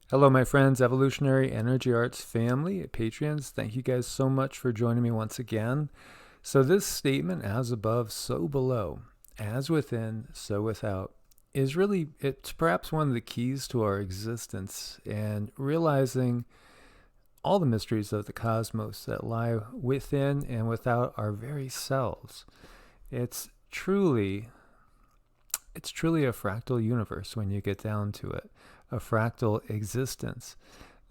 Hello, my friends, Evolutionary Energy Arts family, Patreons. Thank you guys so much for joining me once again. So, this statement, as above, so below, as within, so without, it's perhaps one of the keys to our existence and realizing all the mysteries of the cosmos that lie within and without our very selves. It's truly it's truly a fractal universe when you get down to it, a fractal existence.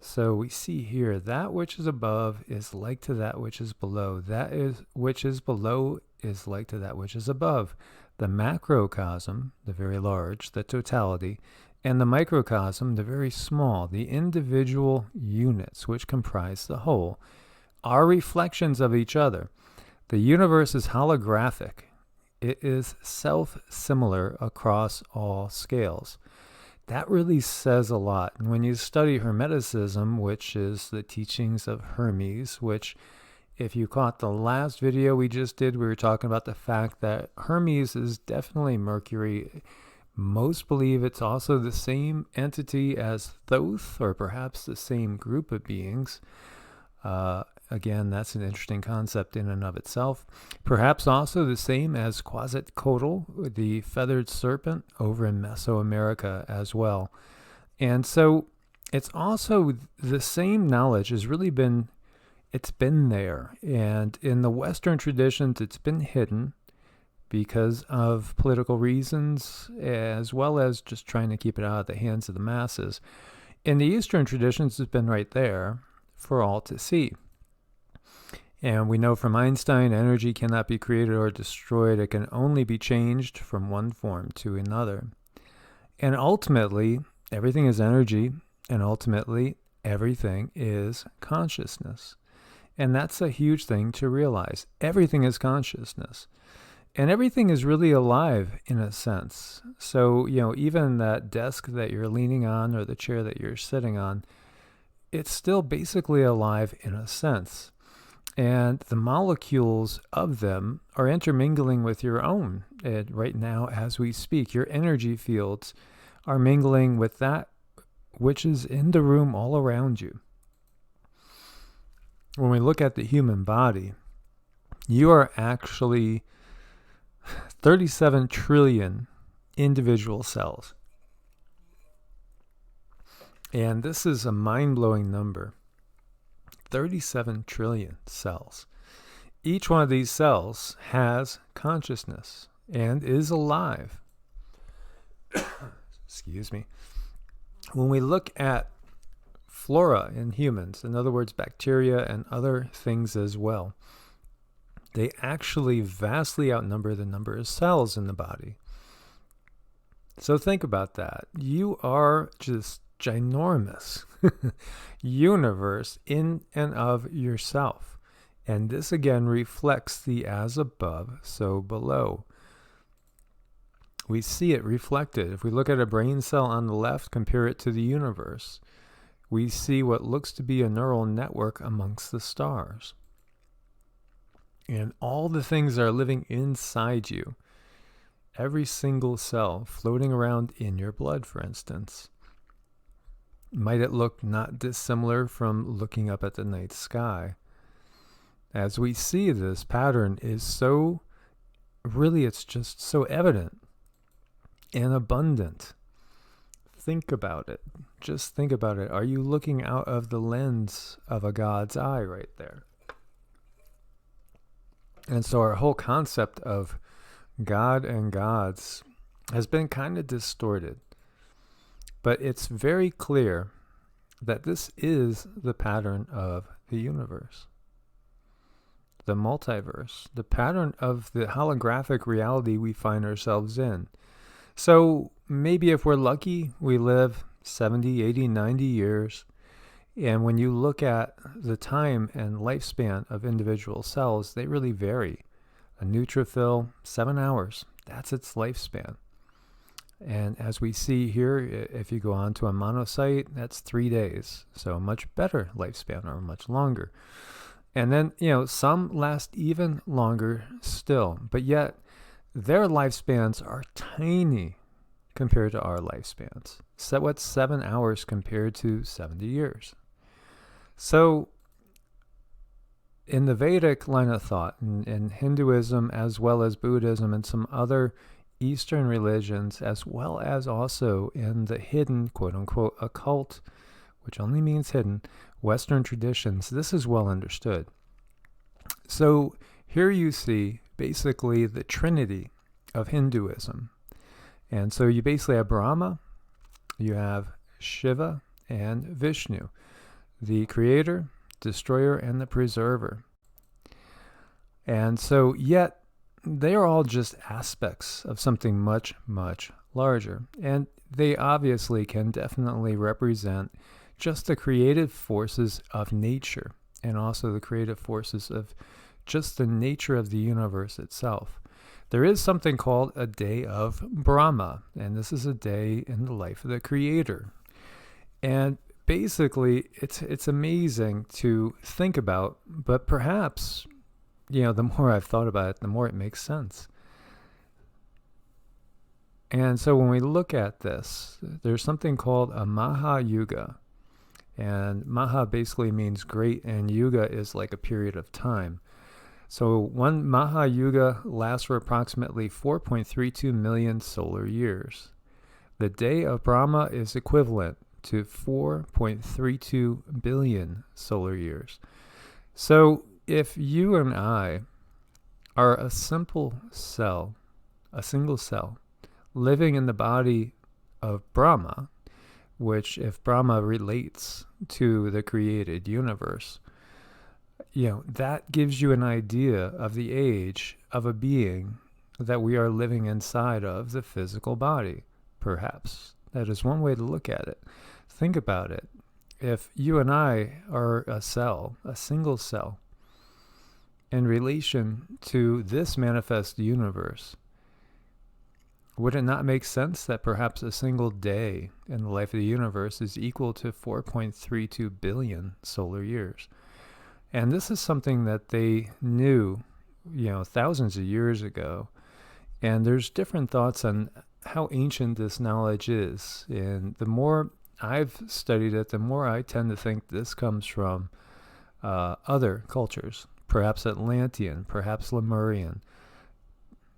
So we see here that which is above is like to that which is below. That is which is below is like to that which is above. The macrocosm, the very large, the totality, and the microcosm, the very small, the individual units which comprise the whole, are reflections of each other. The universe is holographic. It is self-similar across all scales. That really says a lot. And when you study Hermeticism, which is the teachings of Hermes, which if you caught the last video we just did, we were talking about the fact that Hermes is definitely Mercury. Most believe it's also the same entity as Thoth, or perhaps the same group of beings. Again, that's an interesting concept in and of itself. Perhaps also the same as Quetzalcoatl, the feathered serpent, over in Mesoamerica as well. And so it's also the same knowledge has really been, it's been there. And in the Western traditions, it's been hidden because of political reasons, as well as just trying to keep it out of the hands of the masses. In the Eastern traditions, it's been right there for all to see. And we know from Einstein, energy cannot be created or destroyed. It can only be changed from one form to another. And ultimately, everything is energy, and ultimately, everything is consciousness. And that's a huge thing to realize. Everything is consciousness. And everything is really alive in a sense. So, even that desk that you're leaning on or the chair that you're sitting on, it's still basically alive in a sense. And the molecules of them are intermingling with your own. And right now, as we speak, your energy fields are mingling with that which is in the room all around you. When we look at the human body, you are actually 37 trillion individual cells. And this is a mind-blowing number. 37 trillion cells. Each one of these cells has consciousness and is alive. Excuse me. When we look at flora in humans, in other words, bacteria and other things as well, they actually vastly outnumber the number of cells in the body. So think about that. You are just ginormous universe in and of yourself. And this again reflects the as above, so below. We see it reflected. If we look at a brain cell on the left, compare it to the universe, we see what looks to be a neural network amongst the stars. And all the things that are living inside you, every single cell floating around in your blood, for instance. Might it look not dissimilar from looking up at the night sky? As we see, this pattern is so, really it's just so evident and abundant. Think about it. Just think about it. Are you looking out of the lens of a God's eye right there? And so our whole concept of God and gods has been kind of distorted. But it's very clear that this is the pattern of the universe, the multiverse, the pattern of the holographic reality we find ourselves in. So maybe if we're lucky, we live 70, 80, 90 years. And when you look at the time and lifespan of individual cells, they really vary. A neutrophil, 7 hours, that's its lifespan. And as we see here, if you go on to a monocyte, that's 3 days. So a much better lifespan, or much longer. And then, some last even longer still. But yet, their lifespans are tiny compared to our lifespans. So what's 7 hours compared to 70 years? So in the Vedic line of thought, in Hinduism as well as Buddhism and some other Eastern religions, as well as also in the hidden, quote-unquote, occult, which only means hidden, Western traditions, this is well understood. So here you see basically the trinity of Hinduism. And so you basically have Brahma, you have Shiva, and Vishnu, the creator, destroyer, and the preserver. And so yet they are all just aspects of something much, much larger. And they obviously can definitely represent just the creative forces of nature and also the creative forces of just the nature of the universe itself. There is something called a day of Brahma, and this is a day in the life of the creator. And basically, it's amazing to think about, but perhaps, the more I've thought about it, the more it makes sense. And so when we look at this, there's something called a Maha Yuga. And Maha basically means great, and Yuga is like a period of time. So one Maha Yuga lasts for approximately 4.32 million solar years. The day of Brahma is equivalent to 4.32 billion solar years. So if you and I are a simple cell, a single cell, living in the body of Brahma, which if Brahma relates to the created universe, that gives you an idea of the age of a being that we are living inside of the physical body, perhaps. That is one way to look at it. Think about it. If you and I are a cell, a single cell, in relation to this manifest universe, would it not make sense that perhaps a single day in the life of the universe is equal to 4.32 billion solar years? And this is something that they knew, thousands of years ago. And there's different thoughts on how ancient this knowledge is. And the more I've studied it, the more I tend to think this comes from other cultures, perhaps Atlantean, perhaps Lemurian,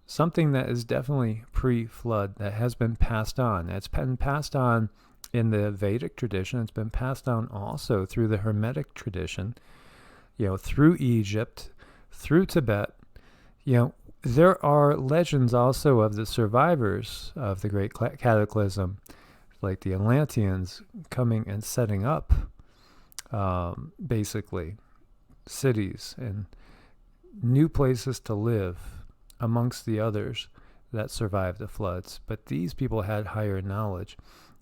something that is definitely pre-flood that has been passed on. It's been passed on in the Vedic tradition. It's been passed on also through the Hermetic tradition, through Egypt, through Tibet. There are legends also of the survivors of the Great Cataclysm, like the Atlanteans coming and setting up, basically, cities and new places to live amongst the others that survived the floods. But these people had higher knowledge.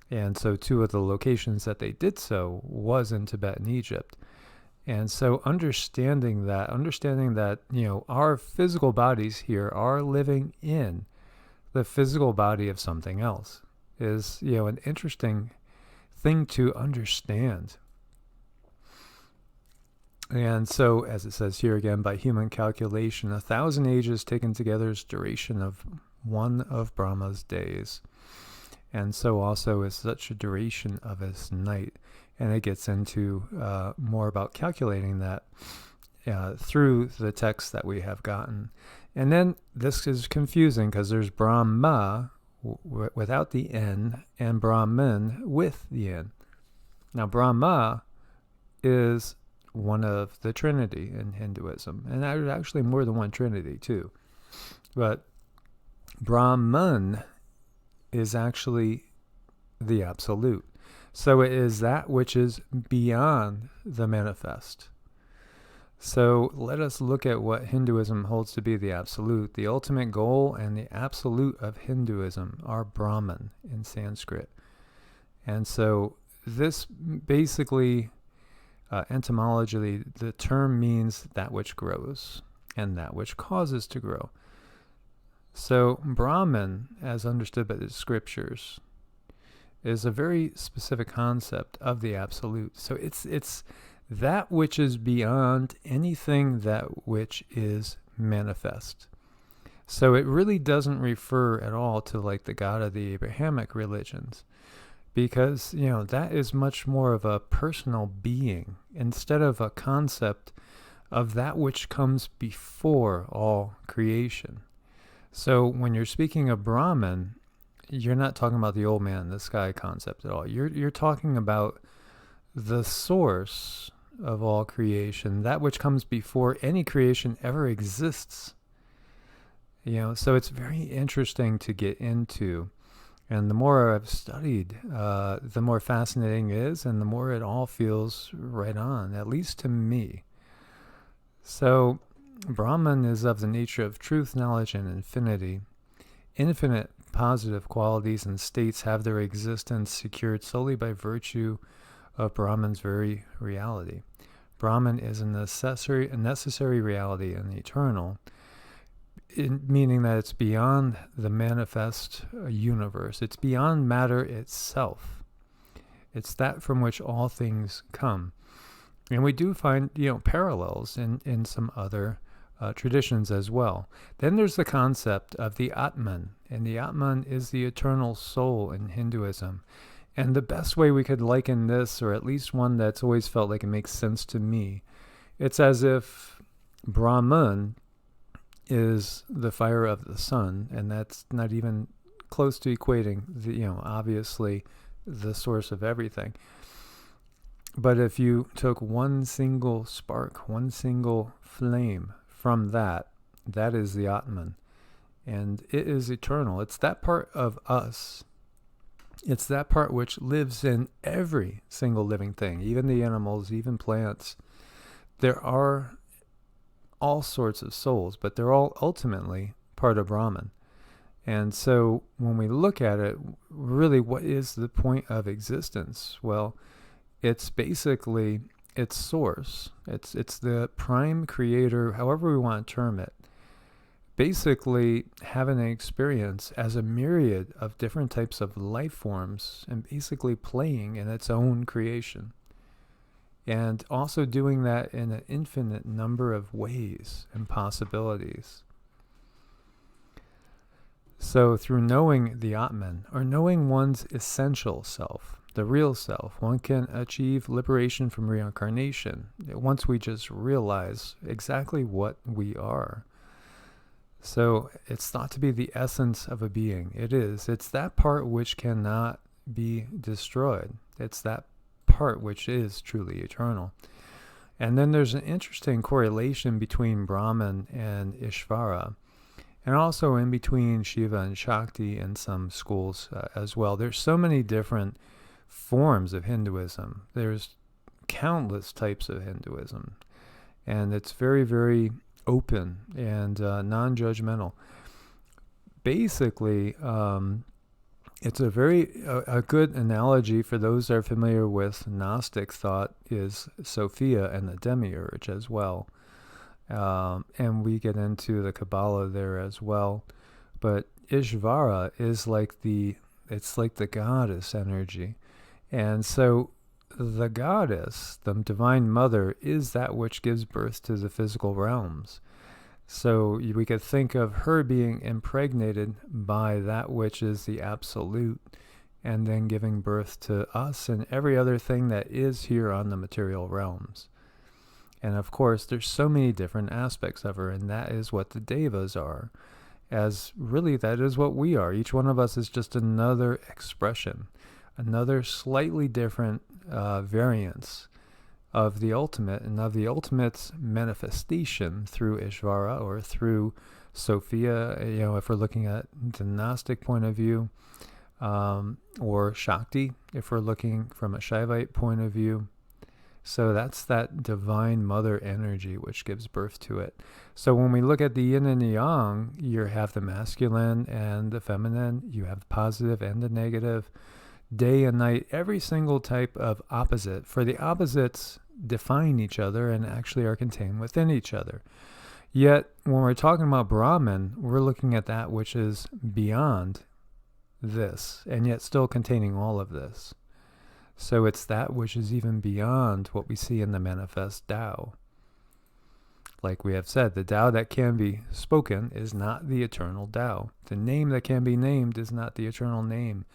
And so 2 of the locations that they did so was in Tibet and Egypt. And so understanding that, our physical bodies here are living in the physical body of something else is, an interesting thing to understand. And so, as it says here again, by human calculation, 1,000 ages taken together is duration of one of Brahma's days. And so also is such a duration of his night. And it gets into more about calculating that through the text that we have gotten. And then this is confusing because there's Brahma without the N and Brahman with the N. Now Brahma is one of the Trinity in Hinduism. And there's actually more than one Trinity too. But Brahman is actually the absolute. So it is that which is beyond the manifest. So let us look at what Hinduism holds to be the absolute. The ultimate goal and the absolute of Hinduism are Brahman in Sanskrit. And so this basically, etymologically, the term means that which grows and that which causes to grow. So Brahman, as understood by the scriptures, is a very specific concept of the absolute. So it's that which is beyond anything that which is manifest. So it really doesn't refer at all to like the God of the Abrahamic religions, because, that is much more of a personal being instead of a concept of that which comes before all creation. So when you're speaking of Brahman, you're not talking about the old man in the sky concept at all. You're talking about the source of all creation, that which comes before any creation ever exists. So it's very interesting to get into. And the more I've studied, the more fascinating it is, and the more it all feels right on, at least to me. So Brahman is of the nature of truth, knowledge, and infinity. Infinite positive qualities and states have their existence secured solely by virtue of Brahman's very reality. Brahman is a necessary reality and eternal, meaning that it's beyond the manifest universe. It's beyond matter itself. It's that from which all things come. And we do find, parallels in some other traditions as well. Then there's the concept of the Atman, and the Atman is the eternal soul in Hinduism. And the best way we could liken this, or at least one that's always felt like it makes sense to me, it's as if Brahman is the fire of the sun, and that's not even close to equating the, obviously the source of everything. But if you took one single spark, one single flame from that is the Atman. And it is eternal. It's that part of us. It's that part which lives in every single living thing, even the animals, even plants. There are all sorts of souls, but they're all ultimately part of Brahman. And so when we look at it, really, what is the point of existence? Well, it's basically its source. It's the prime creator, however we want to term it. Basically having an experience as a myriad of different types of life forms and basically playing in its own creation. And also doing that in an infinite number of ways and possibilities. So through knowing the Atman, or knowing one's essential self, the real self, one can achieve liberation from reincarnation once we just realize exactly what we are. So it's thought to be the essence of a being. It is. It's that part which cannot be destroyed. It's that part which is truly eternal. And then there's an interesting correlation between Brahman and Ishvara, and also in between Shiva and Shakti in some schools as well. There's so many different forms of Hinduism. There's countless types of Hinduism, and it's very, very open and non-judgmental. Basically, it's a good analogy for those that are familiar with Gnostic thought is Sophia and the demiurge as well. And we get into the Kabbalah there as well. But Ishvara is like the goddess energy. And so the goddess, the divine mother, is that which gives birth to the physical realms. So we could think of her being impregnated by that which is the absolute, and then giving birth to us and every other thing that is here on the material realms. And of course, there's so many different aspects of her, and that is what the devas are. As really, that is what we are. Each one of us is just another expression, another slightly different variance of the ultimate, and of the ultimate's manifestation through Ishvara or through Sophia, if we're looking at the Gnostic point of view, or Shakti, if we're looking from a Shaivite point of view. So that's that divine mother energy which gives birth to it. So when we look at the yin and the yang, you have the masculine and the feminine, you have the positive and the negative, day and night, every single type of opposite. For the opposites define each other and actually are contained within each other. Yet when we're talking about Brahman, we're looking at that which is beyond this, and yet still containing all of this. So it's that which is even beyond what we see in the manifest Tao. Like we have said, the Tao that can be spoken is not the eternal Tao. The name that can be named is not the eternal name.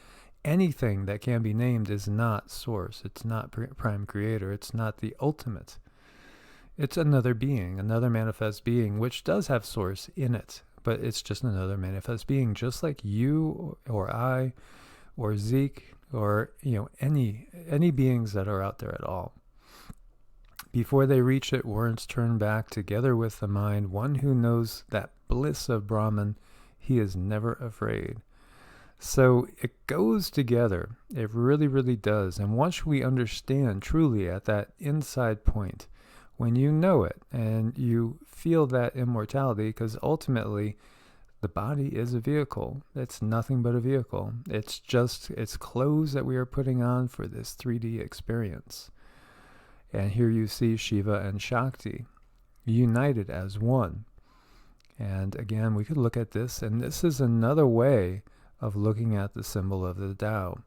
anything that can be named is not source. It's not prime creator. It's not the ultimate. It's another being, another manifest being, which does have source in it, but it's just another manifest being, just like you or I or Zeke or any beings that are out there at all. Before they reach it, words turn back together with the mind. One who knows that bliss of Brahman, he is never afraid. So it goes together. It really, really does. And once we understand truly at that inside point, when you know it and you feel that immortality, because ultimately the body is a vehicle. It's nothing but a vehicle. It's clothes that we are putting on for this 3D experience. And here you see Shiva and Shakti united as one. And again, we could look at this, and this is another way of looking at the symbol of the Tao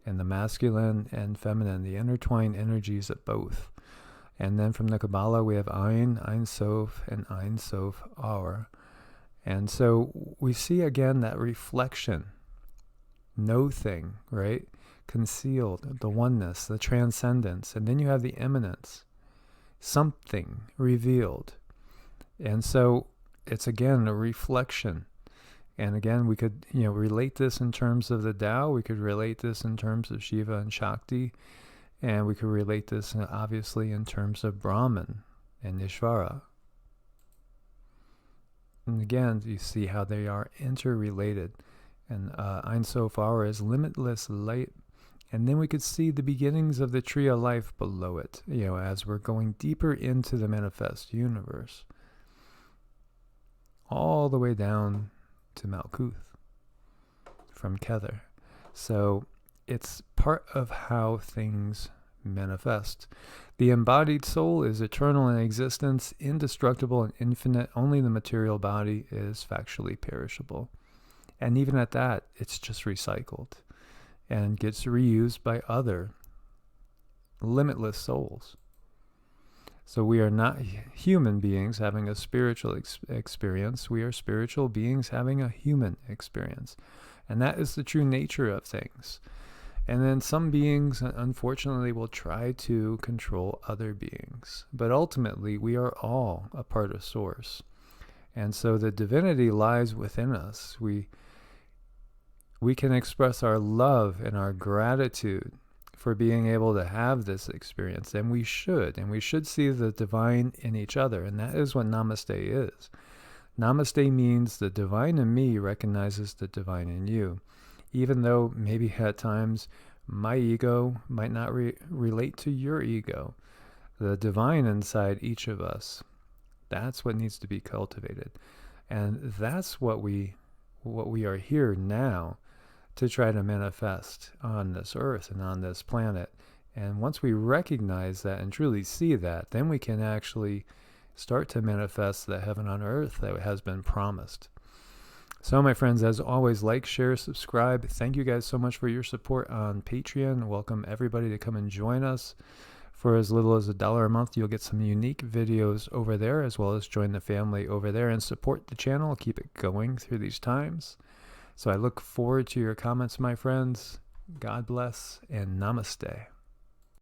and the masculine and feminine, the intertwined energies of both. And then from the Kabbalah, we have Ein, Ein Sof, and Ein Sof Aur. And so we see again that reflection, no thing, right? Concealed, the oneness, the transcendence, and then you have the immanence, something revealed. And so it's again a reflection. And again, we could relate this in terms of the Tao, we could relate this in terms of Shiva and Shakti, and we could relate this obviously in terms of Brahman and Ishvara. And again, you see how they are interrelated. And Ein Sof Aur is limitless light. And then we could see the beginnings of the tree of life below it, as we're going deeper into the manifest universe. All the way down to Malkuth from Kether. So it's part of how things manifest. The embodied soul is eternal in existence, indestructible and infinite. Only the material body is factually perishable. And even at that, it's just recycled and gets reused by other limitless souls. So we are not human beings having a spiritual experience. We are spiritual beings having a human experience. And that is the true nature of things. And then some beings, unfortunately, will try to control other beings. But ultimately, we are all a part of Source. And so the divinity lies within us. We can express our love and our gratitude for being able to have this experience. And we should see the divine in each other. And that is what Namaste is. Namaste means the divine in me recognizes the divine in you. Even though maybe at times my ego might not relate to your ego. The divine inside each of us, that's what needs to be cultivated. And that's what we are here now to try to manifest on this earth and on this planet. And once we recognize that and truly see that, then we can actually start to manifest the heaven on earth that has been promised. So my friends, as always, like, share, subscribe. Thank you guys so much for your support on Patreon. Welcome everybody to come and join us. For as little as $1 a month, you'll get some unique videos over there, as well as join the family over there and support the channel. Keep it going through these times. So I look forward to your comments, my friends. God bless and namaste.